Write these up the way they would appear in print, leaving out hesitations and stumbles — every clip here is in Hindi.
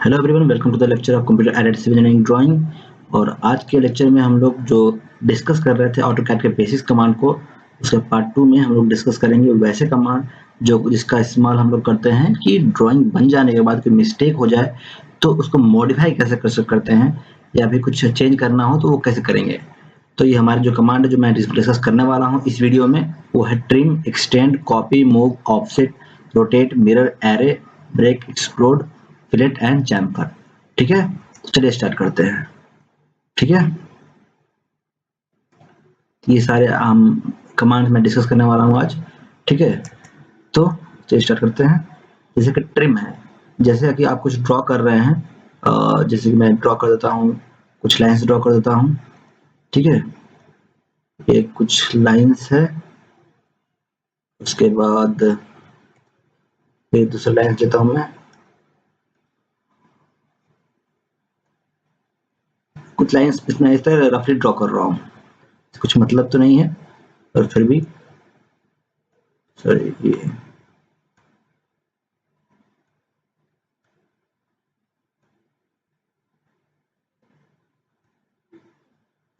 Hello everyone, welcome to the lecture of computer aided civil engineering drawing. और आज के लेक्चर में हम लोग जो डिस्कस कर रहे थे ऑटोकैड के बेसिक्स कमांड को, उसके पार्ट 2 में हम लोग डिस्कस करेंगे वैसे कमांड जो जिसका इस्तेमाल हम लोग करते हैं कि ड्राइंग बन जाने के बाद कोई मिस्टेक हो जाए तो उसको मॉडिफाई कैसे करते हैं, या फिर कुछ चेंज करना हो तो वो कैसे करेंगे। तो ये हमारे जो कमांड है जो मैं डिस्कस करने वाला हूँ इस वीडियो में, वो है trim, extend, copy, move, offset, rotate, mirror, array, break, explode, fillet and chamfer. ठीक है, तो चलिए स्टार्ट करते हैं। ठीक है, ये सारे हम कमांड मैं डिस्कस करने वाला हूँ आज। ठीक है, तो चलिए स्टार्ट करते हैं। जैसे कि ट्रिम है, जैसे कि आप कुछ ड्रॉ कर रहे हैं, जैसे कि मैं ड्रॉ कर देता हूँ, कुछ लाइंस ड्रॉ कर देता हूँ। ठीक है, ये कुछ लाइंस है, उसके बाद फिर दूसरा लाइन देता हूँ मैं, कुछ लाइंस इसमें इस तरह रफली ड्रॉ कर रहा हूँ, कुछ मतलब तो नहीं है और फिर भी सॉरी ये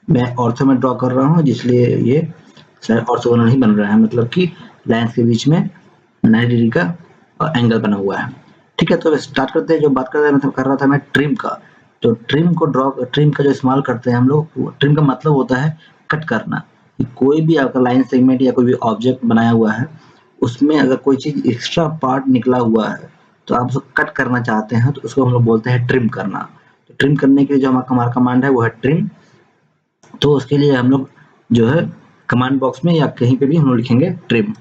मैं ऑर्थो में ड्रॉ कर रहा हूँ, जिसलिए ये ऑर्थोगोनल नहीं बन रहा है, मतलब कि लाइंस के बीच में 90 डिग्री का एंगल बना हुआ है। ठीक है, तो स्टार्ट करते हैं। जो बात कर रहा है मतलब कर रहा था मैं ट्रिम का। तो ट्रिम का जो इस्तेमाल करते हैं हम लोग, ट्रिम का मतलब होता है कट करना। कोई भी आपका लाइन सेगमेंट या कोई भी ऑब्जेक्ट बनाया हुआ है, उसमें अगर कोई चीज एक्स्ट्रा पार्ट निकला हुआ है तो आप उसको कट करना चाहते हैं तो उसको हम लोग बोलते हैं ट्रिम करना। तो ट्रिम करने के लिए जो हमारा कमांड है वो है ट्रिम। तो उसके लिए हम लोग जो है कमांड बॉक्स में या कहीं पे भी हम लोग लिखेंगे ट्रिम।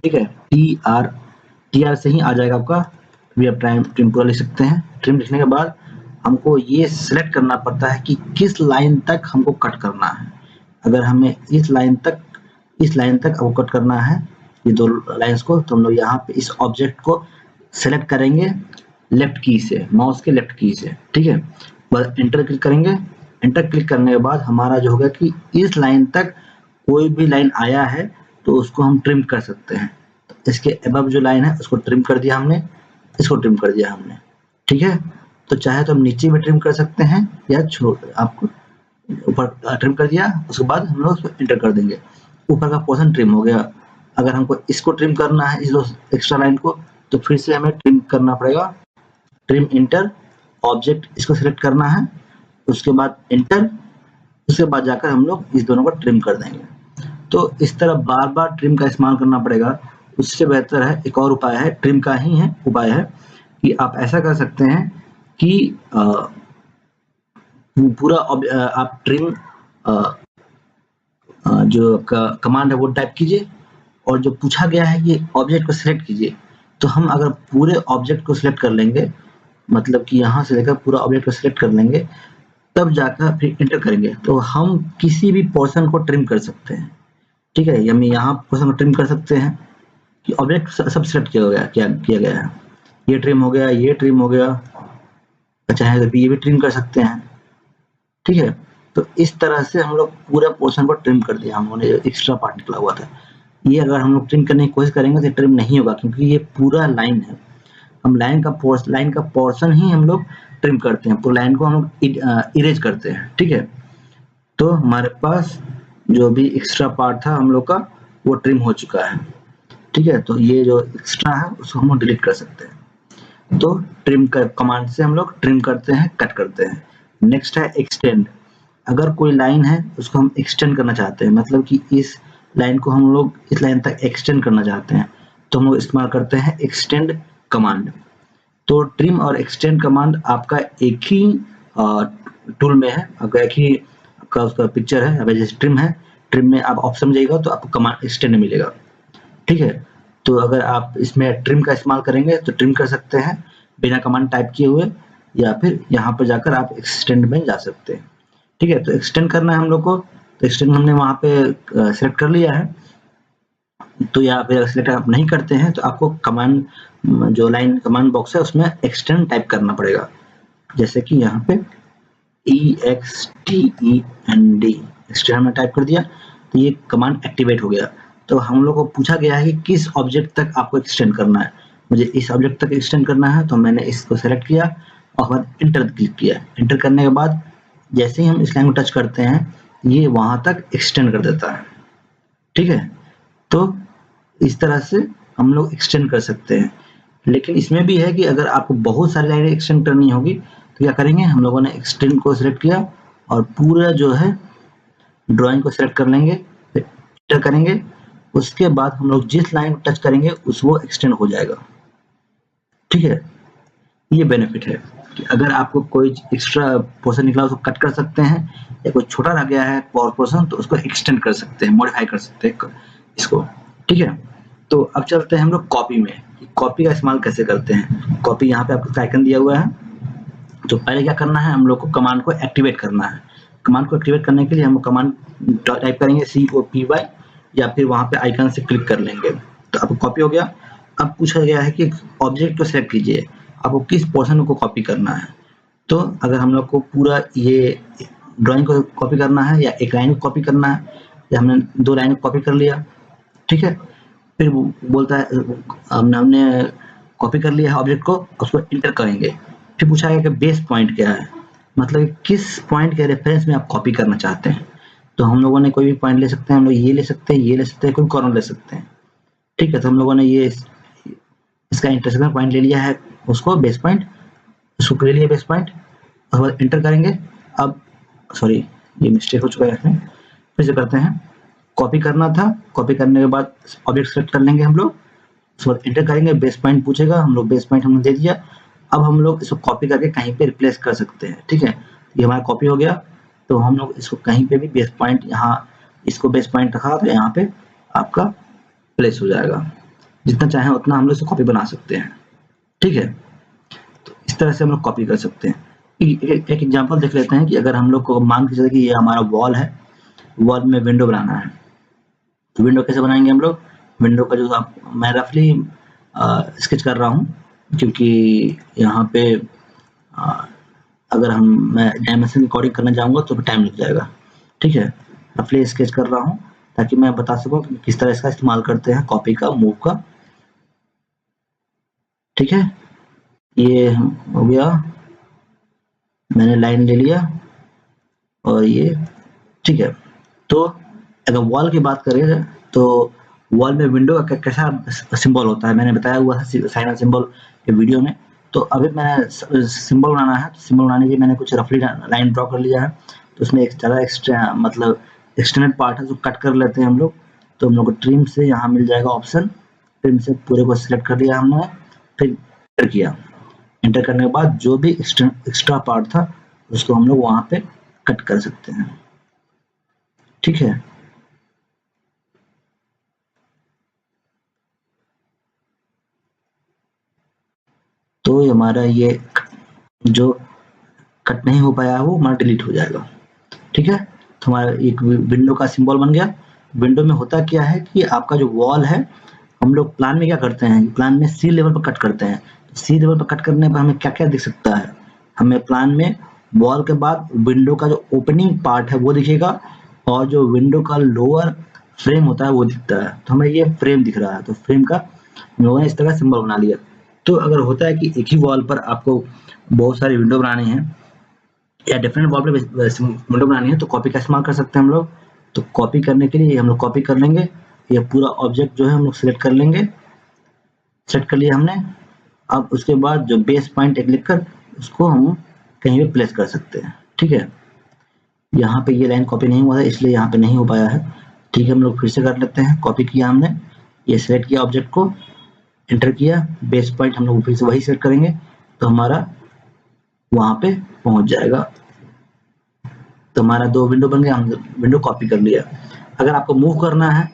ठीक है, टी आर से ही आ जाएगा आपका, भी आप ट्रिम पूरा लिख सकते हैं। ट्रिम लिखने के बाद हमको ये सिलेक्ट करना पड़ता है कि किस लाइन तक हमको कट करना है। अगर हमें इस लाइन तक हमको कट करना है, ये दो लाइंस को, तो हम लोग यहाँ पे इस ऑब्जेक्ट को सेलेक्ट करेंगे लेफ्ट की से, माउस के लेफ्ट की से। ठीक है, बस एंटर क्लिक करेंगे। एंटर क्लिक करने के बाद हमारा जो होगा कि इस लाइन तक कोई भी लाइन आया है तो उसको हम ट्रिम कर सकते हैं। तो इसके अबव जो लाइन है उसको ट्रिम कर दिया हमने, इसको ट्रिम कर दिया हमने। ठीक है, तो चाहे तो हम नीचे में ट्रिम कर सकते हैं या छोड़ आपको ऊपर ट्रिम कर दिया, उसके बाद हम लोग उसको एंटर कर देंगे, ऊपर का पोर्शन ट्रिम हो गया। अगर हमको इसको ट्रिम करना है, इस दो एक्स्ट्रा लाइन को, तो फिर से हमें ट्रिम करना पड़ेगा। ट्रिम इंटर, ऑब्जेक्ट इसको सिलेक्ट करना है, उसके बाद एंटर, उसके बाद जाकर हम लोग इस दोनों को ट्रिम कर देंगे। तो इस तरह बार बार ट्रिम का इस्तेमाल करना पड़ेगा। उससे बेहतर है, एक और उपाय है, ट्रिम का ही है उपाय है कि आप ऐसा कर सकते हैं कि पूरा आप ट्रिम जो कमांड है वो टाइप कीजिए, और जो पूछा गया है कि ऑब्जेक्ट को सिलेक्ट कीजिए, तो हम अगर पूरे ऑब्जेक्ट को सिलेक्ट कर लेंगे, मतलब कि यहाँ से लेकर पूरा ऑब्जेक्ट को सिलेक्ट कर लेंगे, तब जाकर फिर एंटर करेंगे तो हम किसी भी पोर्शन को ट्रिम कर सकते हैं। ठीक है, हम यहाँ पोर्शन को ट्रिम कर सकते हैं कि ऑब्जेक्ट सब सिलेक्ट किया गया है, ये ट्रिम हो गया, ये ट्रिम हो गया, चाहे तो ये भी ट्रिम कर सकते हैं। ठीक है, तो इस तरह से हम लोग पूरा पोर्शन को ट्रिम कर दिया हम लोगों ने, एक्स्ट्रा पार्ट निकला हुआ था। ये अगर हम लोग ट्रिम करने की कोशिश करेंगे तो ट्रिम नहीं होगा, क्योंकि ये पूरा लाइन है। हम लाइन का पोर्शन ही हम लोग ट्रिम करते हैं, पूरा लाइन को हम लोग इरेज करते हैं। ठीक है, तो हमारे पास जो भी एक्स्ट्रा पार्ट था हम लोग का वो ट्रिम हो चुका है। ठीक है, तो ये जो एक्स्ट्रा है उसको हम लोग डिलीट कर सकते हैं। तो ट्रिम का कमांड से हम लोग ट्रिम करते हैं, कट करते हैं। नेक्स्ट है एक्सटेंड। अगर कोई लाइन है उसको हम एक्सटेंड करना चाहते हैं, मतलब कि इस लाइन को हम लोग इस लाइन तक एक्सटेंड करना चाहते हैं, तो हम लोग इस्तेमाल करते हैं एक्सटेंड कमांड। तो ट्रिम और एक्सटेंड कमांड आपका एक ही टूल में है, आपका एक ही आपका उसका पिक्चर है। अब जैसे ट्रिम है, ट्रिम में आप ऑप्शन जाइएगा तो आपको कमांड एक्सटेंड मिलेगा। ठीक है, तो अगर आप इसमें ट्रिम का इस्तेमाल करेंगे तो ट्रिम कर सकते हैं बिना कमांड टाइप किए हुए, या फिर यहाँ पर जाकर आप एक्सटेंड में जा सकते हैं। ठीक है, तो एक्सटेंड करना है हम लोग को, तो एक्सटेंड हमने वहाँ पे सेलेक्ट कर लिया है। तो यहाँ पे सिलेक्ट आप नहीं करते हैं तो आपको कमांड जो लाइन कमांड बॉक्स है उसमें एक्सटेंड टाइप करना पड़ेगा, जैसे कि यहाँ पे EXTEND एक्सटेंड हमने टाइप कर दिया तो ये कमांड एक्टिवेट हो गया। तो हम लोग को पूछा गया है कि किस ऑब्जेक्ट तक आपको एक्सटेंड करना है। मुझे इस ऑब्जेक्ट तक एक्सटेंड करना है, तो मैंने इसको सेलेक्ट किया, और बाद इंटर क्लिक किया। इंटर करने के बाद जैसे ही हम इस लाइन को टच करते हैं ये वहाँ तक एक्सटेंड कर देता है, ठीक है। तो इस तरह से हम लोग एक्सटेंड कर सकते हैं। लेकिन इसमें भी है कि अगर आपको बहुत सारी लाइनें एक्सटेंड करनी होगी तो क्या करेंगे, हम लोगों ने एक्सटेंड को सिलेक्ट किया और पूरा जो है ड्राइंग को सिलेक्ट कर लेंगे, फिर एंटर करेंगे। उसके बाद हम लोग जिस लाइन को टच करेंगे उस वो एक्सटेंड हो जाएगा, ठीक है। ये बेनिफिट है कि अगर आपको कोई एक्स्ट्रा पोर्शन निकला उसको कट कर सकते हैं, या कोई छोटा रह गया है पावर पोर्शन तो उसको एक्सटेंड कर सकते हैं, मॉडिफाई कर सकते हैं इसको, ठीक है। तो अब चलते हैं हम लोग कॉपी में। कॉपी का इस्तेमाल कैसे करते हैं। कॉपी यहाँ पे आपको आइकन दिया हुआ है। तो पहले क्या करना है, हम लोग को कमांड को एक्टिवेट करना है। कमांड को एक्टिवेट करने के लिए हम कमांड टाइप करेंगे COPY, या फिर वहाँ पे आइकन से क्लिक कर लेंगे। तो आपको कॉपी हो गया। अब पूछा गया है कि ऑब्जेक्ट को सिलेक्ट कीजिए, आपको किस पोर्शन को कॉपी करना है। तो अगर हम लोग को पूरा ये ड्राइंग को कॉपी करना है या एक लाइन को कॉपी करना है, या हमने 2 लाइन को कॉपी कर लिया, ठीक है। फिर वो बोलता है हमने कॉपी कर लिया है ऑब्जेक्ट को, उसको इंटर करेंगे। फिर पूछा गया कि बेस पॉइंट क्या है, मतलब किस पॉइंट के रेफरेंस में आप कॉपी करना चाहते हैं। तो हम लोगों ने कोई भी पॉइंट ले सकते हैं, हम लोग ये ले सकते हैं, ये ले सकते हैं, कोई कॉर्नर ले सकते हैं, ठीक है। तो हम लोगों ने ये इसका इंटरसेक्शन पॉइंट ले लिया है, उसको बेस पॉइंट, उसको ले लिया बेस पॉइंट, उसके बाद इंटर करेंगे। अब सॉरी ये मिस्टेक हो चुका है इसमें, फिर से करते हैं। कॉपी करना था, कॉपी करने के बाद ऑब्जेक्ट सेलेक्ट कर लेंगे हम लोग, उसके बाद इंटर करेंगे, बेस पॉइंट पूछेगा, हम लोग बेस पॉइंट हमने दे दिया। अब हम लोग इसको कॉपी करके कहीं पे रिप्लेस कर सकते हैं, ठीक है। ये हमारा कॉपी हो गया। तो हम लोग इसको कहीं पे भी बेस पॉइंट, यहाँ इसको बेस पॉइंट रखा तो यहाँ पे आपका प्लेस हो जाएगा। जितना चाहे उतना हम लोग इसको कॉपी बना सकते हैं, ठीक है। तो इस तरह से हम लोग कॉपी कर सकते हैं। एक एग्जांपल देख लेते हैं कि अगर हम लोग को मान के चले कि ये हमारा वॉल है, वॉल में विंडो बनाना है, तो विंडो कैसे बनाएंगे हम लोग। विंडो का जो आप मैं रफली स्केच कर रहा हूँ, क्योंकि यहाँ पे अगर मैं डायमेंशन रिकॉर्डिंग करने जाऊंगा तो टाइम लग जाएगा, ठीक है। रफली स्केच कर रहा हूँ ताकि मैं बता सकूं कि किस तरह इसका इस्तेमाल करते हैं, कॉपी का, मूव का, ठीक है। ये हो गया, मैंने लाइन ले लिया और ये, ठीक है। तो अगर वॉल की बात करें तो वॉल में विंडो का कैसा सिंबल होता है, मैंने बताया हुआ है साइन सिंबल के वीडियो में। तो अभी मैंने सिंबल बनाना है, तो सिंबल बनाने के लिए मैंने कुछ रफली लाइन ड्रॉ कर लिया है। तो उसमें एक ज़्यादा एक्स्ट्रा मतलब एक्सटेंडेड पार्ट है जो कट कर लेते हैं हम लोग। तो हम लोग को ट्रिम से यहाँ मिल जाएगा ऑप्शन, ट्रिम से पूरे को सिलेक्ट कर लिया हमने, फिर एंटर किया। एंटर करने के बाद जो भी एक्स्ट्रा पार्ट था उसको हम लोग वहाँ पे कट कर सकते हैं, ठीक है। तो हमारा ये जो कट नहीं हो पाया वो हमारा डिलीट हो जाएगा, ठीक है। तो हमारा एक विंडो का सिंबल बन गया। विंडो में होता क्या है कि आपका जो वॉल है, हम लोग प्लान में क्या करते हैं, प्लान में सी लेवल पर कट करते हैं। सी लेवल पर कट करने पर हमें क्या क्या दिख सकता है, हमें प्लान में वॉल के बाद विंडो का जो ओपनिंग पार्ट है वो दिखेगा, और जो विंडो का लोअर फ्रेम होता है वो दिखता है। तो हमें ये फ्रेम दिख रहा है, तो फ्रेम का हम लोगों ने इस तरह सिंबल बना लिया। तो अगर होता है कि एक ही वॉल पर आपको बहुत सारी विंडो बनानी है या डिफरेंट वॉल पे विंडो बनानी है, तो कॉपी का इस्तेमाल कर सकते हैं हम लोग। तो कॉपी करने के लिए हम लोग कॉपी कर लेंगे, ये पूरा ऑब्जेक्ट जो है हम लोग सिलेक्ट कर लेंगे, सेलेक्ट कर लिया हमने। अब उसके बाद जो बेस पॉइंट एक लिख कर उसको हम कहीं भी प्लेस कर सकते हैं, ठीक है। यहाँ पे ये लाइन कॉपी नहीं हुआ है इसलिए यहाँ पे नहीं हो पाया है, ठीक है। हम लोग फिर से कर लेते हैं। कॉपी किया हमने, ये सिलेक्ट किया ऑब्जेक्ट को, एंटर किया, बेस पॉइंट हम लोग फिर से वही सेलेक्ट करेंगे तो हमारा वहाँ पे पहुँच जाएगा। तो हमारा 2 विंडो बन गया, हम विंडो कॉपी कर लिया। अगर आपको मूव करना है,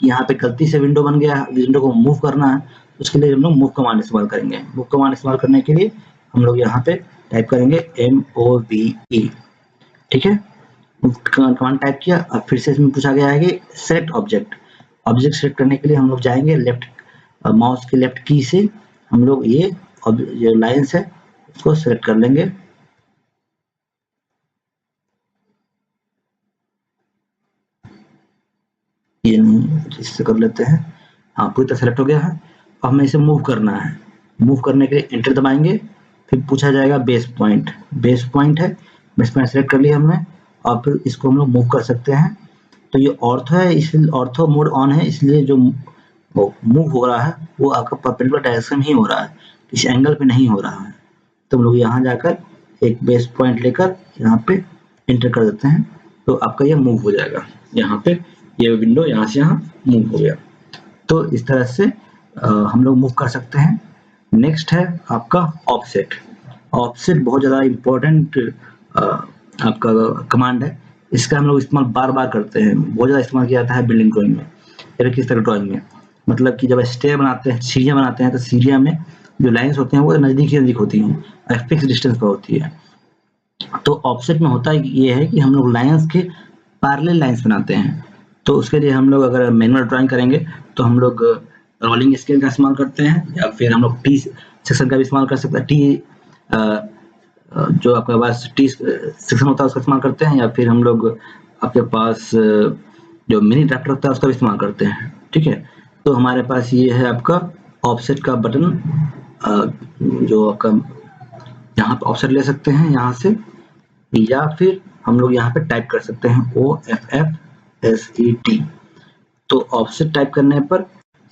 यहाँ पे गलती से विंडो बन गया, विंडो को मूव करना है, तो उसके लिए हम लोग मूव कमांड इस्तेमाल करेंगे। मूव कमांड इस्तेमाल करने के लिए हम लोग यहाँ पे टाइप करेंगे MOVE, ठीक है। कमांड टाइप किया। अब फिर से इसमें पूछा गया है कि सेलेक्ट ऑब्जेक्ट। ऑब्जेक्ट सेलेक्ट करने के लिए हम लोग जाएंगे लेफ्ट माउस के लेफ्ट की से हम लोग ये जो लाइन्स है उसको सेलेक्ट कर लेंगे। ये नहीं, इससे कर लेते हैं। हाँ, पूरी तरह सेलेक्ट हो गया है। अब हमें इसे मूव करना है। मूव करने के लिए एंटर दबाएंगे, फिर पूछा जाएगा बेस पॉइंट है, बेस पॉइंट सेलेक्ट कर लिया हमने और फिर इसको हम लोग मूव कर सकते हैं। तो ये ऑर्थो है, इसलिए ऑर्थो मोड ऑन है, इसलिए जो मूव हो रहा है वो आपका परपेंडिकुलर डायरेक्शन ही हो रहा है, इस एंगल पे नहीं हो रहा है। तो हम लोग यहाँ जाकर एक बेस पॉइंट लेकर यहाँ पे एंटर कर देते हैं, तो आपका ये मूव हो जाएगा। यहाँ पे ये विंडो यहाँ से यहाँ मूव हो गया। तो इस तरह से हम लोग मूव कर सकते हैं। नेक्स्ट है आपका ऑफसेट। ऑफसेट बहुत ज़्यादा इम्पोर्टेंट आपका कमांड है। इसका हम लोग इस्तेमाल बार बार करते हैं, बहुत ज़्यादा इस्तेमाल किया जाता है बिल्डिंग ड्राइंग में या किस तरह ड्राइंग में। मतलब कि जब स्टेयर बनाते हैं, सीढ़ियाँ बनाते हैं, तो सीढ़ियाँ में जो लाइन्स होते हैं वो नज़दीक ही नज़दीक होती हैं और फिक्स डिस्टेंस पर होती है। तो ऑफसेट में होता ये है कि हम लोग लाइन्स के पैरेलल लाइन्स बनाते हैं। तो उसके लिए हम लोग अगर मैनुअल ड्राइंग करेंगे तो हम लोग रोलिंग स्केल का इस्तेमाल करते हैं, या फिर हम लोग टी सेक्शन का भी इस्तेमाल कर सकते हैं। टी जो आपके पास टी सेक्शन होता है उसका इस्तेमाल करते हैं, या फिर हम लोग आपके पास जो मिनी ड्राफ्टर होता है उसका भी इस्तेमाल करते हैं। ठीक है, तो हमारे पास ये है आपका ऑफसेट का बटन, जो आपका यहाँ पे ऑफसेट ले सकते हैं यहाँ से, या फिर हम लोग यहाँ पे टाइप कर सकते हैं OFFSET। तो ऑफसेट टाइप करने पर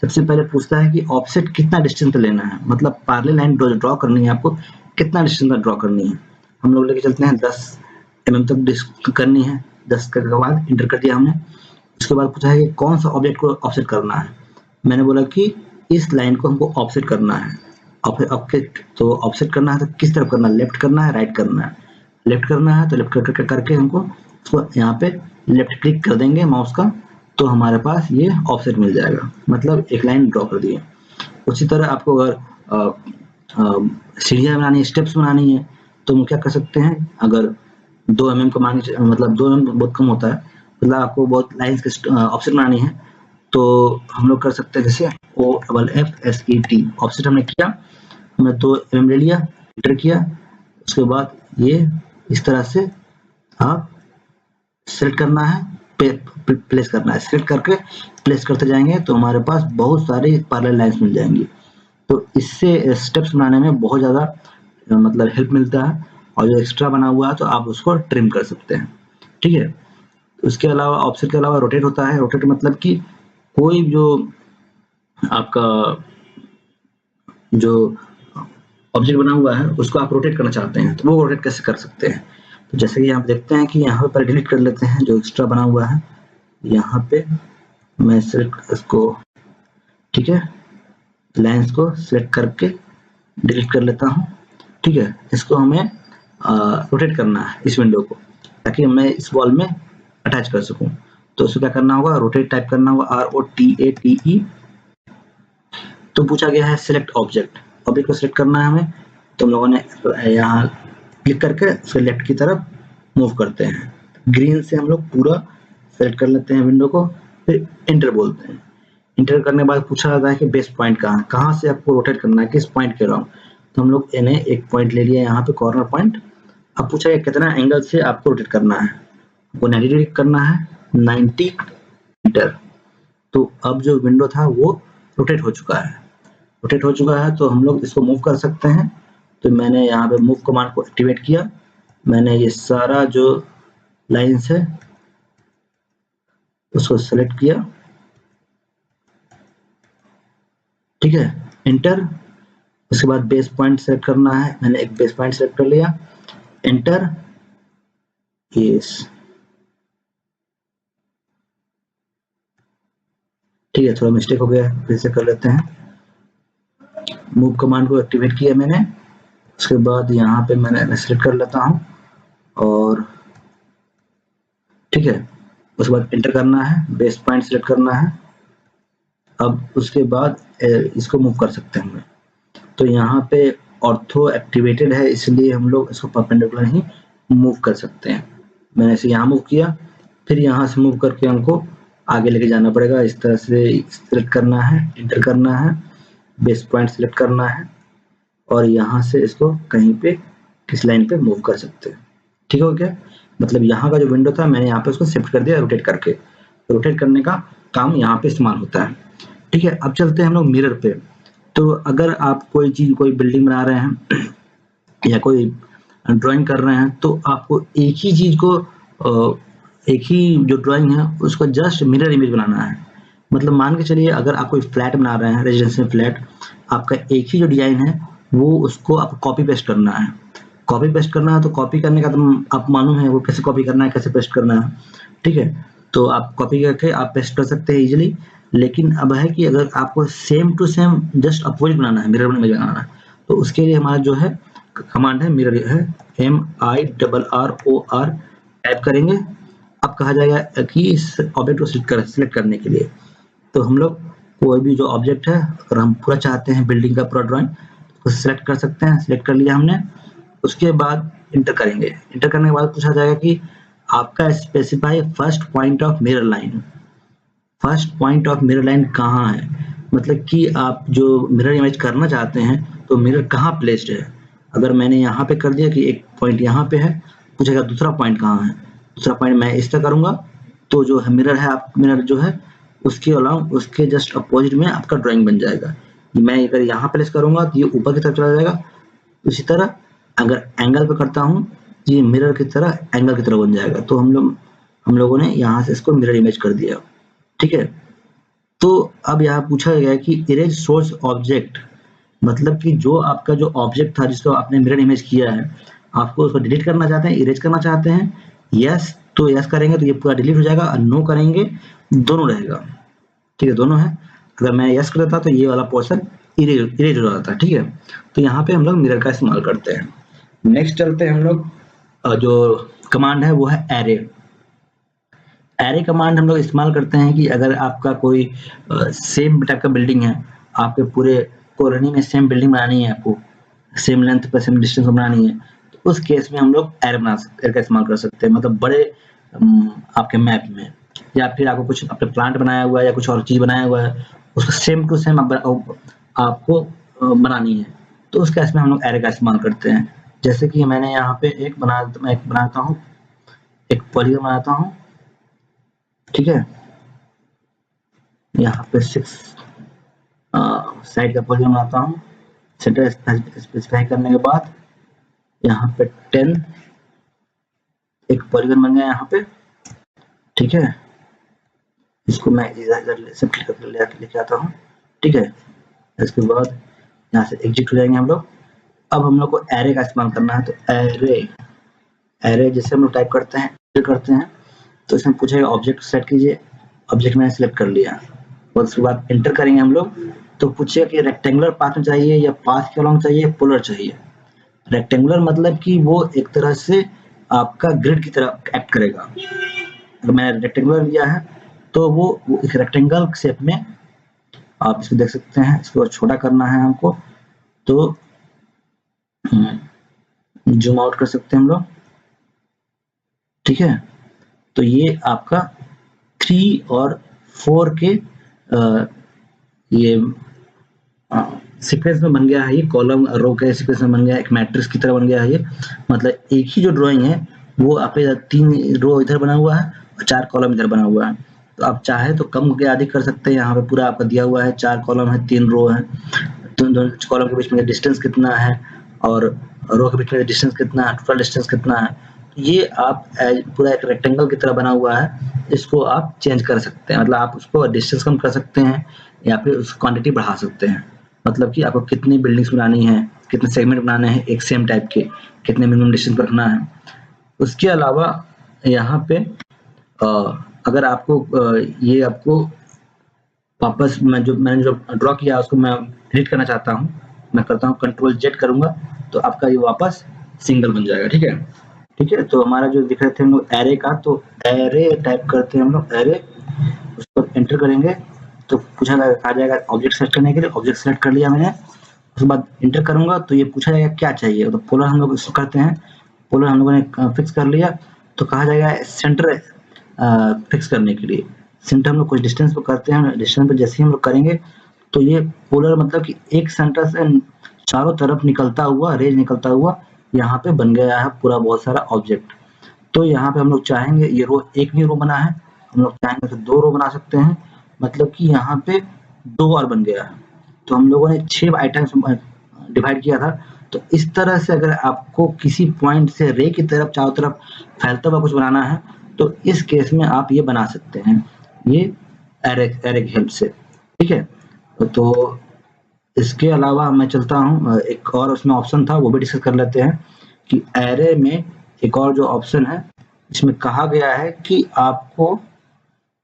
सबसे पहले पूछता है कि ऑफसेट कितना डिस्टेंस लेना है, मतलब पैरेलल लाइन ड्रॉ करनी है आपको, कितना डिस्टेंस ड्रॉ करनी है। हम लोग लेके चलते हैं 10 mm तक करनी है। 10 के बाद इंटर कर दिया हमने। उसके बाद पूछा है कि कौन सा ऑब्जेक्ट को ऑफसेट करना है। मैंने बोला कि इस लाइन को हमको ऑफसेट करना है। तो ऑफसेट करना है तो किस तरफ करना है, लेफ्ट करना है, राइट करना है। लेफ्ट करना है तो लेफ्ट करके हमको उसको यहाँ पे लेफ्ट क्लिक कर देंगे माउस का, तो हमारे पास ये ऑफसेट मिल जाएगा, मतलब एक लाइन ड्रॉ कर दी है। उसी तरह आपको अगर सीढ़ियाँ बनानी है, स्टेप्स बनानी है, तो हम क्या कर सकते हैं, अगर 2 mm का मतलब 2 mm बहुत कम होता है, मतलब आपको बहुत लाइन्स के ऑफसेट बनानी है, तो हम लोग कर सकते हैं जैसे OFFSET ऑफसेट हमने किया, हमने 2 mm ले लिया, एंटर किया। उसके बाद ये इस तरह से आप सेलेक्ट करना है, प्लेस करना है, सेलेक्ट करके प्लेस करते जाएंगे तो हमारे पास बहुत सारी पैरेलल लाइंस मिल जाएंगी। तो इससे स्टेप्स बनाने में बहुत ज़्यादा मतलब हेल्प मिलता है, और जो एक्स्ट्रा बना हुआ है तो आप उसको ट्रिम कर सकते हैं। ठीक है, उसके अलावा ऑफसेट के अलावा रोटेट होता है। रोटेट मतलब कि कोई जो आपका जो ऑब्जेक्ट बना हुआ है उसको आप रोटेट करना चाहते हैं, तो वो रोटेट कैसे कर सकते हैं। तो जैसे कि आप देखते हैं कि यहाँ पर डिलीट कर लेते हैं जो एक्स्ट्रा बना हुआ है, यहाँ पे मैं सिर्फ इसको, ठीक है, लाइन्स को सिलेक्ट करके डिलीट कर लेता हूँ। ठीक है, इसको हमें रोटेट करना है इस विंडो को, ताकि मैं इस वॉल में अटैच कर सकूँ। तो उसको क्या करना होगा, रोटेट टाइप करना होगा, ROTATE। तो पूछा गया है सिलेक्ट ऑब्जेक्ट को सिलेक्ट करना है हमें, तो हम लोगों ने यहाँ क्लिक करके फिर लेफ्ट की तरफ मूव करते हैं। ग्रीन से हम लोग पूरा सेलेक्ट कर लेते हैं विंडो को, फिर एंटर बोलते हैं। एंटर करने के बाद पूछा जाता है कि बेस पॉइंट कहाँ से आपको रोटेट करना है, किस पॉइंट के अराउंड। तो हम लोग इन्हें एक पॉइंट ले लिया यहाँ पे, कॉर्नर पॉइंट। अब पूछा है कितना एंगल से आपको रोटेट करना है, वो 90 डिग्री करना है, 90 मीटर। तो अब जो विंडो था वो रोटेट हो चुका है। तो हम लोग इसको मूव कर सकते हैं। तो मैंने यहाँ पे मूव कमांड को एक्टिवेट किया, मैंने ये सारा जो लाइन्स है उसको सेलेक्ट किया, ठीक है, एंटर। उसके बाद बेस पॉइंट सेलेक्ट करना है, मैंने एक बेस पॉइंट सेलेक्ट कर लिया, एंटर। यस, ठीक है, थोड़ा मिस्टेक हो गया, फिर से कर लेते हैं। मूव कमांड को एक्टिवेट किया मैंने, उसके बाद यहाँ पे मैंने सेलेक्ट कर लेता हूँ, और ठीक है, उसके बाद एंटर करना है, बेस पॉइंट सेलेक्ट करना है। अब उसके बाद इसको मूव कर सकते हैं हम। तो यहाँ पे ऑर्थो एक्टिवेटेड है, इसलिए हम लोग इसको परपेंडिकुलर ही मूव कर सकते हैं। मैंने इसे यहाँ मूव किया, फिर यहाँ से मूव करके हमको आगे लेके जाना पड़ेगा। इस तरह से सिलेक्ट करना है, एंटर करना है, बेस पॉइंट सिलेक्ट करना है, और यहाँ से इसको कहीं पे किस लाइन पे मूव कर सकते हैं। ठीक हो गया, मतलब यहाँ का जो विंडो था मैंने यहाँ पे उसको शिफ्ट कर दिया रोटेट करके। रोटेट करने का काम यहाँ पे इस्तेमाल होता है। ठीक है, अब चलते हैं हम लोग मिरर पे। तो अगर आप कोई बिल्डिंग बना रहे हैं या कोई ड्राइंग कर रहे हैं तो आपको एक ही चीज को एक ही जो ड्राइंग है उसको जस्ट मिरर इमेज बनाना है। मतलब मान के चलिए अगर आप कोई फ्लैट बना रहे हैं, रेजिडेंशियल फ्लैट, आपका एक ही जो डिजाइन है वो उसको आपको कॉपी पेस्ट करना है। कॉपी पेस्ट करना है तो कॉपी करने का तो आप मालूम है वो कैसे कॉपी करना है, कैसे पेस्ट करना है, ठीक है। तो आप कॉपी करके आप पेस्ट कर सकते हैं इजीली। लेकिन अब है कि अगर आपको same to same just opposite बनाना है, मिरर इमेज बनाना है, तो उसके लिए हमारा जो है कमांड है मिरर है, MIRROR टाइप करेंगे। अब कहा जाएगा कि इस ऑब्जेक्ट को सिलेक्ट करने के लिए तो हम लोग कोई भी जो ऑब्जेक्ट है, अगर हम पूरा चाहते हैं बिल्डिंग का पूरा ड्राइंग, तो सिलेक्ट कर सकते हैं। सिलेक्ट कर लिया हमने, उसके बाद इंटर करेंगे। इंटर करने के बाद पूछा जाएगा कि आपका specify first point of mirror line. First point of mirror line कहाँ है, मतलब कि आप जो मिरर इमेज करना चाहते हैं तो मिरर कहाँ प्लेस्ड है। अगर मैंने यहाँ पे कर दिया कि एक पॉइंट यहाँ पे है, पूछेगा दूसरा पॉइंट कहाँ है। दूसरा पॉइंट मैं इस तरह करूंगा तो जो है मिरर है, आप मिरर जो है उसके अलाउंग उसके जस्ट अपोजिट में आपका ड्राइंग बन जाएगा। मैं अगर यहाँ प्लेस करूंगा तो ये ऊपर की तरफ चला जाएगा। इसी तरह अगर एंगल पे करता हूँ ये मिरर की तरह एंगल की तरह बन जाएगा। तो हम लोगों ने यहाँ से इसको मिरर इमेज कर दिया, ठीक है। तो अब यहाँ पूछा गया है कि इरेज सोर्स ऑब्जेक्ट, मतलब कि जो आपका जो ऑब्जेक्ट था जिसको आपने मिरर इमेज किया है, आपको उसको डिलीट करना चाहते हैं, इरेज करना चाहते हैं। यस तो यस करेंगे तो ये पूरा डिलीट हो जाएगा, और नो करेंगे दोनों रहेगा, ठीक है, दोनों है। अगर मैं यस कर देता तो ये वाला पोर्शन इरेज हो जाता है, ठीक है। तो यहाँ पे हम लोग मिरर का इस्तेमाल करते हैं। नेक्स्ट चलते हैं हम लोग, जो कमांड है वो है एरे। एरे कमांड हम लोग इस्तेमाल करते हैं कि अगर आपका कोई सेम टाइप का बिल्डिंग है, आपके पूरे कॉलोनी में सेम बिल्डिंग बनानी है, आपको सेम लेंथ पर सेम डिस्टेंस में बनानी है, तो उस केस में हम लोग एरे का इस्तेमाल कर सकते हैं। मतलब बड़े आपके मैप में, या फिर आपको कुछ अपने प्लांट बनाया हुआ है या कुछ और चीज बनाया हुआ है, उसको सेम टू सेम आपको बनानी है, तो उस केस में हम लोग एरे का इस्तेमाल करते हैं। जैसे कि मैंने यहाँ पे मैं एक बनाता हूँ, एक पॉलीगन बनाता हूँ, ठीक है। यहाँ पे 6 साइड का पॉलीगन बनाता हूँ। सेंटर स्पेसिफाई करने के बाद यहाँ पे 10 एक पॉलीगन बन गया यहाँ पे, ठीक है। इसको मैं इधर से क्लिक करके लेके आता हूँ, ठीक है। इसके बाद यहाँ से एग्जिट हो जाएंगे हम लोग। अब हम लोग को एरे का इस्तेमाल करना है, तो एरे जैसे हम लोग टाइप करते हैं तो इसमें पूछेगा ऑब्जेक्ट सेलेक्ट कीजिए। ऑब्जेक्ट मैंने सिलेक्ट कर लिया और उसके बाद एंटर करेंगे हम लोग। तो पूछेगा कि रेक्टेंगुलर पाथ में चाहिए या पाथ के अलोंग चाहिए, पोलर चाहिए। रेक्टेंगुलर मतलब कि वो एक तरह से आपका ग्रिड की तरह एक्ट करेगा। अगर मैंने रेक्टेंगुलर लिया है तो वो एक रेक्टेंगल शेप में आप इसको देख सकते हैं। इसको छोटा करना है हमको तो जूम आउट कर सकते हैं हम लोग, ठीक है। तो ये आपका 3 और 4 के ये सीक्वेंस में बन गया है। ये कॉलम रो के सीक्वेंस में बन गया है, एक मैट्रिक्स की तरह बन गया है ये। मतलब एक ही जो ड्राइंग है वो आपके 3 रो इधर बना हुआ है और 4 कॉलम इधर बना हुआ है। तो आप चाहे तो कम के अधिक कर सकते हैं। यहाँ पे पूरा आपका दिया हुआ है, 4 कॉलम है, 3 रो है। दोनों कॉलम के बीच में डिस्टेंस कितना है और रो के बीच में डिस्टेंस कितना है, टोटल डिस्टेंस कितना है। ये आप पूरा एक रेक्टेंगल की तरह बना हुआ है, इसको आप चेंज कर सकते हैं। मतलब आप उसको डिस्टेंस कम कर सकते हैं या फिर उस क्वांटिटी बढ़ा सकते हैं। मतलब कि आपको कितनी बिल्डिंग्स बनानी है, कितने सेगमेंट बनाने हैं एक सेम टाइप के, कितने मिनिमम डिस्टेंस पर रखना है। उसके अलावा यहाँ पे अगर आपको ये आपको वापस मैंने जो ड्रॉ किया उसको मैं डिलीट करना चाहता हूँ, मैं करता हूँ कंट्रोल जेड करूंगा तो आपका ये वापस सिंगल बन जाएगा, ठीक है। ठीक है, तो हमारा जो दिख रहे थे हम लोग एरे का, तो एरे टाइप करते हैं हम लोग एरे, उस पर एंटर करेंगे तो पूछा आ जाएगा ऑब्जेक्ट सेलेक्ट करने के लिए। ऑब्जेक्ट सेलेक्ट कर लिया मैंने, उसके बाद इंटर करूंगा तो ये पूछा जाएगा क्या चाहिए। तो पोलर हम लोग इसको करते हैं, पोलर हम लोगों ने फिक्स कर लिया तो कहा जाएगा सेंटर फिक्स करने के लिए। सेंटर हम लोग कुछ डिस्टेंस पे करते हैं, डिस्टेंस पे जैसे ही हम लोग करेंगे तो ये पोलर मतलब कि एक सेंटर से चारों तरफ निकलता हुआ, रेज निकलता हुआ यहाँ पे बन गया है पूरा बहुत सारा ऑब्जेक्ट। तो यहाँ पे हम लोग चाहेंगे ये रो, एक भी रो बना है, हम लोग चाहेंगे तो 2 रो बना सकते हैं। मतलब कि यहाँ पे 2 और बन गया है। तो हम लोगों ने 6 आइटम्स डिवाइड किया था, तो इस तरह से अगर आपको किसी पॉइंट से रे की तरफ चारों तरफ फैलता हुआ कुछ बनाना है तो इस केस में आप ये बना सकते हैं, ये एरे की हेल्प से। ठीक है, तो इसके अलावा मैं चलता हूँ, एक और उसमें ऑप्शन था वो भी डिस्कस कर लेते हैं कि एरे में एक और जो ऑप्शन है इसमें कहा गया है कि आपको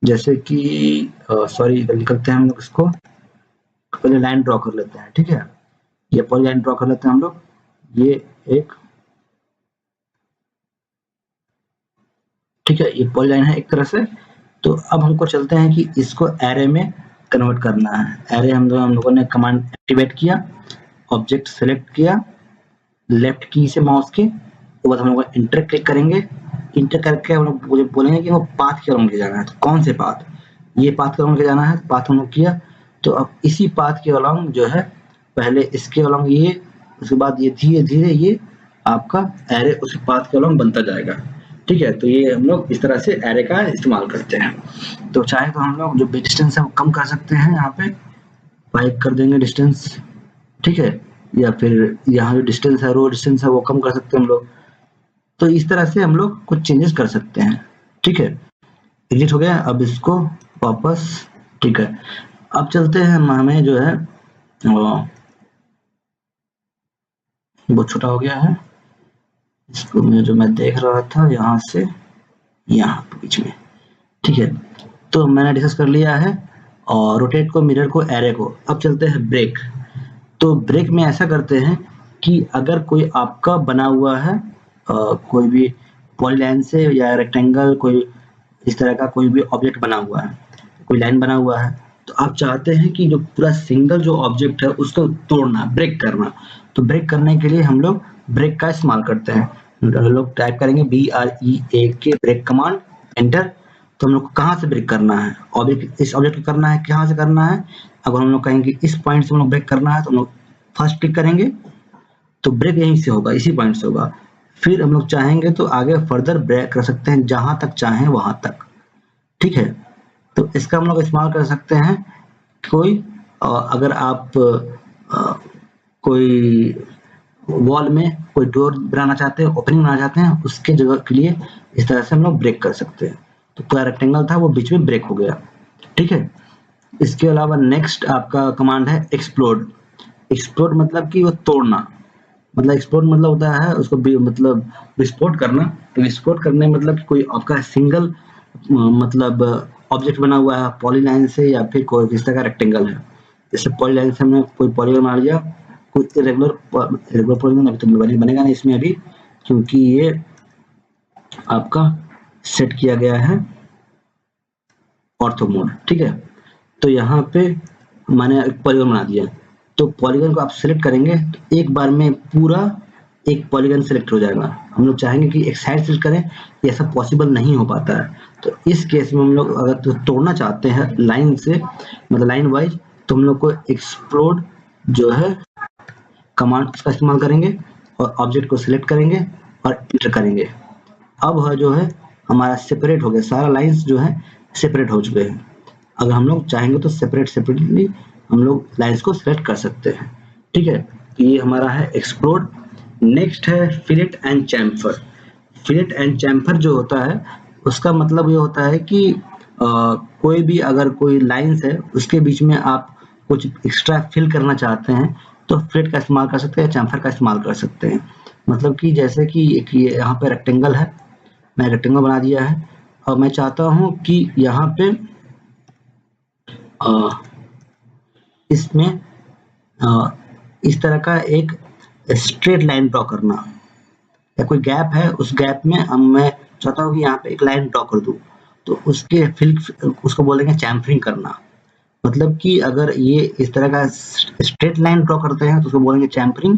जैसे कि सॉरी करते हैं हम लोग इसको, पहले लाइन ड्रॉ कर लेते हैं। ठीक है, ये पहले लाइन ड्रॉ कर लेते हैं हम लोग, ये एक, ठीक है, ये पॉली लाइन है एक तरह से। तो अब हमको चलते हैं कि इसको एरे में कन्वर्ट करना है। एरे हम लोगों ने कमांड एक्टिवेट किया, ऑब्जेक्ट सेलेक्ट किया लेफ्ट की से माउस के, तो बाद हम लोग इंटर क्लिक करेंगे। इंटर करके हम लोग बोलेंगे कि वो पाथ की ओर मुझे जाना है, तो कौन से पाथ, ये पाथ की ओर मुझे जाना है, पाथ हम लोग किया। तो अब इसी पाथ के अलॉन्ग जो है पहले इसके अलॉन्ग ये, उसके बाद ये धीरे धीरे ये आपका एरे उस पाथ के अलॉन्ग बनता जाएगा। ठीक है, तो ये हम लोग इस तरह से एरे का इस्तेमाल करते हैं। तो चाहे तो हम लोग जो डिस्टेंस है वो कम कर सकते हैं, यहाँ पे 5 कर देंगे डिस्टेंस। ठीक है, या फिर यहाँ जो डिस्टेंस है रो डिस्टेंस है वो कम कर सकते हैं हम लोग। तो इस तरह से हम लोग कुछ चेंजेस कर सकते हैं। ठीक है, एग्जिट हो गया, अब इसको वापस, ठीक है, अब चलते हैं, हमें जो है बहुत छोटा हो गया है, इसको मैं देख रहा था यहाँ से यहाँ बीच में। ठीक है, तो मैंने डिस्कस कर लिया है, और रोटेट को, मिरर को, एरे को। अब चलते हैं ब्रेक। तो ब्रेक में ऐसा करते हैं कि अगर कोई आपका बना हुआ है कोई भी पॉलीलाइन से या रेक्टेंगल, कोई इस तरह का कोई भी ऑब्जेक्ट बना हुआ है, कोई लाइन बना हुआ है, तो आप चाहते हैं कि जो पूरा सिंगल जो ऑब्जेक्ट है उसको तोड़ना, ब्रेक करना। तो ब्रेक करने के लिए हम लोग ब्रेक का इस्तेमाल करते हैं। हम लोग टाइप करेंगे BREAK ब्रेक कमांड, एंटर। तो हम लोग को कहाँ से ब्रेक करना है, ऑब्जेक्ट, इस ऑब्जेक्ट को करना है, कहाँ से करना है। अगर हम लोग कहेंगे इस पॉइंट से हम लोग ब्रेक करना है तो हम लोग फर्स्ट क्लिक करेंगे, तो ब्रेक यहीं से होगा, इसी पॉइंट से होगा। फिर हम लोग चाहेंगे तो आगे फर्दर ब्रेक कर सकते हैं, जहां तक चाहें वहां तक। ठीक है, तो इसका हम लोग इस्तेमाल कर सकते हैं। कोई अगर आप कोई वॉल में कोई डोर बनाना चाहते हैं, ओपनिंग बनाना चाहते हैं, उसके जगह के लिए इस तरह से हम लोग ब्रेक कर सकते हैं। तो पूरा रेक्टेंगल था वो बीच में ब्रेक हो गया। ठीक है, इसके अलावा नेक्स्ट आपका कमांड है एक्सप्लोड। एक्सप्लोड मतलब कि वो तोड़ना, मतलब एक्सप्लोड मतलब होता है उसको मतलब विस्फोट करना। तो विस्फोट करने मतलब कोई आपका सिंगल मतलब ऑब्जेक्ट बना हुआ है पॉलीलाइन से, या फिर कोई किस तरह का रेक्टेंगल है। जैसे पॉलीलाइन से हमने कोई पॉलीगन बना लिया, कोई इरेगुलर पॉलीगन अभी तो बनेगा नहीं इसमें अभी, क्योंकि ये आपका सेट किया गया है ऑर्थो मोड। ठीक है, तो यहाँ पे मैंने एक पॉलीगन बना दिया। तो पॉलीगन को आप सिलेक्ट करेंगे तो एक बार में पूरा एक पॉलीगन सिलेक्ट हो जाएगा। हम लोग चाहेंगे कि एक साइड सिलेक्ट करें, ये ऐसा पॉसिबल नहीं हो पाता है। तो इस केस में हम लोग अगर तो तोड़ना चाहते हैं लाइन से, मतलब लाइन वाइज, तो हम लोग को एक्सप्लोड जो है कमांड का इस्तेमाल करेंगे, और ऑब्जेक्ट को सिलेक्ट करेंगे और एंटर करेंगे। अब जो है हमारा सेपरेट हो गया, सारा लाइंस जो है सेपरेट हो चुके हैं। अगर हम लोग चाहेंगे तो सेपरेटली हम लोग लाइंस को सिलेक्ट कर सकते हैं। ठीक है, तो ये हमारा है एक्सप्लोड। नेक्स्ट है fillet and chamfer. Fillet and chamfer जो होता है उसका मतलब ये होता है कि कोई भी अगर कोई लाइंस है उसके बीच में आप कुछ एक्स्ट्रा फिल करना चाहते हैं तो फिलेट का इस्तेमाल कर सकते हैं, चैम्फर का इस्तेमाल कर सकते हैं। मतलब कि जैसे कि एक ये यहाँ पे रेक्टेंगल है, मैं रेक्टेंगल बना दिया है, और मैं चाहता हूँ कि यहाँ पे इसमें इस तरह का एक स्ट्रेट लाइन ड्रॉ करना, या कोई गैप है उस गैप में मैं चाहता हूँ कि यहाँ पे एक लाइन ड्रॉ कर दूं, तो उसके फिल उसको बोलेंगे चैम्फरिंग करना। मतलब कि अगर ये इस तरह का स्ट्रेट लाइन ड्रॉ करते हैं तो उसको बोलेंगे चैम्फरिंग,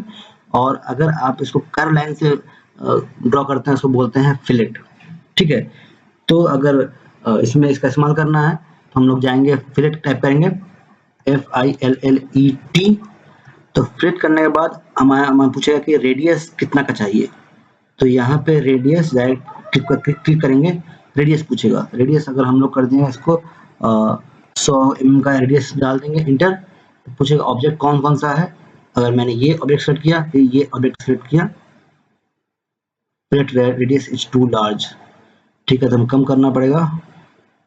और अगर आप इसको कर्व लाइन से ड्रॉ करते हैं उसको बोलते हैं फिलेट। ठीक है, तो अगर इसमें इसका इस्तेमाल करना है तो हम लोग जाएंगे फिलेट टाइप करेंगे, FILLET। तो फिलेट करने के बाद हमारा पूछेगा कि रेडियस कितना का चाहिए। तो यहाँ पे रेडियस डायरेक्ट क्लिक करेंगे, रेडियस पूछेगा। रेडियस अगर हम लोग कर देंगे इसको 100 mm का रेडियस डाल देंगे, इंटर। पूछेगा ऑब्जेक्ट कौन कौन सा है, अगर मैंने ये ऑब्जेक्ट सेलेक्ट किया, ये ऑब्जेक्ट सेलेक्ट किया, fillet radius is too large, ठीक है, तो हम कम करना पड़ेगा।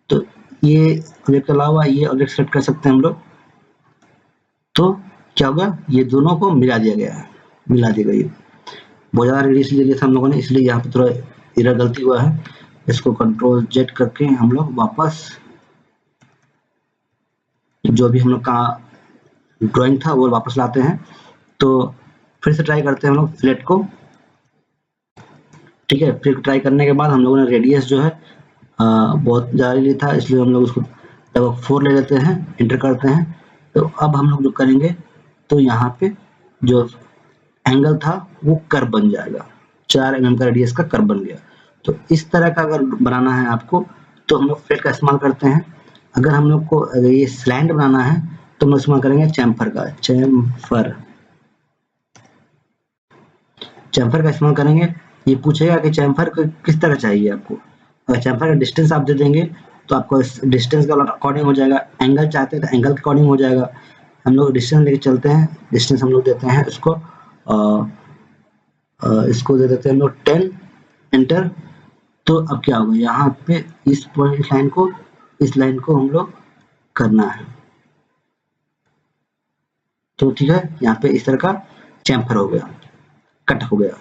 तो ये ऑब्जेक्ट के अलावा ये ऑब्जेक्ट सेलेक्ट कर सकते हैं हम लोग। तो क्या होगा, ये दोनों को मिला दिया गया है, मिला दिया गया। बहुत ज़्यादा रेडियस ले लिया था हम लोगों ने, इसलिए यहाँ पे थोड़ा एरर गलती हुआ है। इसको कंट्रोल जेड करके हम लोग वापस जो भी हम लोग का ड्राइंग था वो वापस लाते हैं। तो फिर से ट्राई करते हैं हम लोग फ्लैट को, ठीक है। फिर ट्राई करने के बाद हम लोगों ने रेडियस जो है बहुत ज़्यादा लिया था, इसलिए हम लोग उसको लगभग 4 ले लेते हैं, एंटर करते हैं। तो अब हम लोग जो करेंगे, तो यहाँ पे जो एंगल था वो कर्व बन जाएगा, 4 mm का रेडियस का कर्व बन गया। तो इस तरह का अगर बनाना है आपको, तो हम लोग फ्लैट का इस्तेमाल करते हैं। अगर हम लोग को अगर ये स्लैंट बनाना है, तो हम लोग इस्तेमाल करेंगे चैम्फर का, चैम्फर का इस्तेमाल करेंगे। ये पूछेगा कि चैम्फर किस तरह चाहिए आपको। अगर चैम्फर का डिस्टेंस आप दे देंगे, तो आपको इस डिस्टेंस के अकॉर्डिंग हो जाएगा। एंगल चाहते हैं तो एंगल के अकॉर्डिंग हो जाएगा। हम लोग डिस्टेंस लेके चलते हैं, डिस्टेंस हम लोग देते हैं इसको दे देते हैं हम लोग 10, एंटर। तो अब क्या होगा, यहाँ पे इस पॉइंट लाइन को, इस लाइन को हम लोग करना है। तो ठीक है, यहाँ पे इस तरह का चैम्फर हो गया, कट हो गया।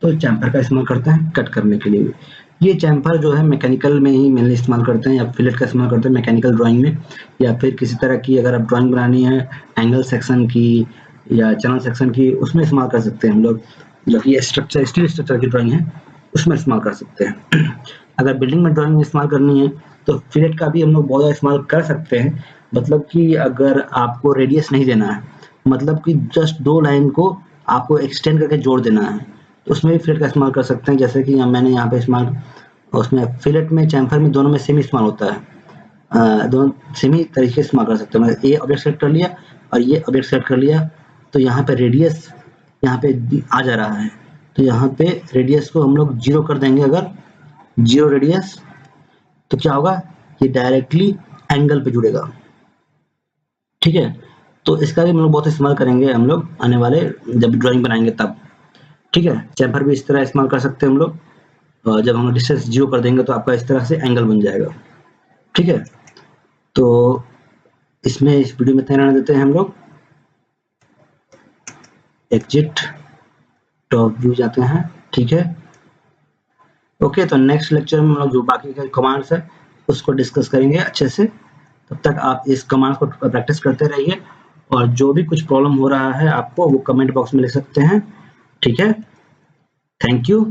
तो चैम्फर का इस्तेमाल करते हैं कट करने के लिए। ये चैम्फर जो है मैकेनिकल में ही मेनली इस्तेमाल करते हैं, या फिलेट का इस्तेमाल करते हैं मैकेनिकल ड्राइंग में, या फिर किसी तरह की अगर आप ड्राइंग बनानी है एंगल सेक्शन की या चैनल सेक्शन की, उसमें इस्तेमाल कर सकते हैं हम लोग। जो कि स्ट्रक्चर, स्टील स्ट्रक्चर की ड्राइंग है, उसमें इस्तेमाल कर सकते हैं। अगर बिल्डिंग में ड्राइंग में इस्तेमाल करनी है, तो फिलेट का भी हम लोग बहुत ज़्यादा इस्तेमाल कर सकते हैं। मतलब कि अगर आपको रेडियस नहीं देना है, मतलब कि जस्ट 2 लाइन को आपको एक्सटेंड करके जोड़ देना है, तो उसमें भी फिलेट का इस्तेमाल कर सकते हैं। जैसे कि मैंने यहाँ पे इस्तेमाल, उसमें फिलेट में चैम्फर में दोनों में सेम इस्तेमाल होता है। दोनों सेम ही तरीके से इस्तेमाल कर सकते हैं। मतलब ये ऑब्जेक्ट सेलेक्ट कर लिया और ये ऑब्जेक्ट सेलेक्ट कर लिया, तो यहाँ पे रेडियस यहाँ पे आ जा रहा है, तो यहाँ पे रेडियस को हम लोग 0 कर देंगे। अगर 0 रेडियस, तो क्या होगा, ये डायरेक्टली एंगल पे जुड़ेगा, ठीक है। तो इसका भी हम लोग बहुत इस्तेमाल करेंगे हम लोग आने वाले, जब ड्राइंग बनाएंगे तब, ठीक है। चैम्फर भी इस तरह इस्तेमाल कर सकते हैं हम लोग। जब हम डिस्टेंस 0 कर देंगे, तो आपका इस तरह से एंगल बन जाएगा, ठीक है। तो इसमें इस वीडियो में इतना रहने देते हैं हम लोग। एग्जिट, टॉप व्यू जाते हैं, ठीक है। ओके, तो नेक्स्ट लेक्चर में हम लोग जो बाकी के कमांड्स है उसको डिस्कस करेंगे अच्छे से। तब तक आप इस कमांड्स को प्रैक्टिस करते रहिए, और जो भी कुछ प्रॉब्लम हो रहा है आपको, वो कमेंट बॉक्स में लिख सकते हैं, ठीक है। Thank you.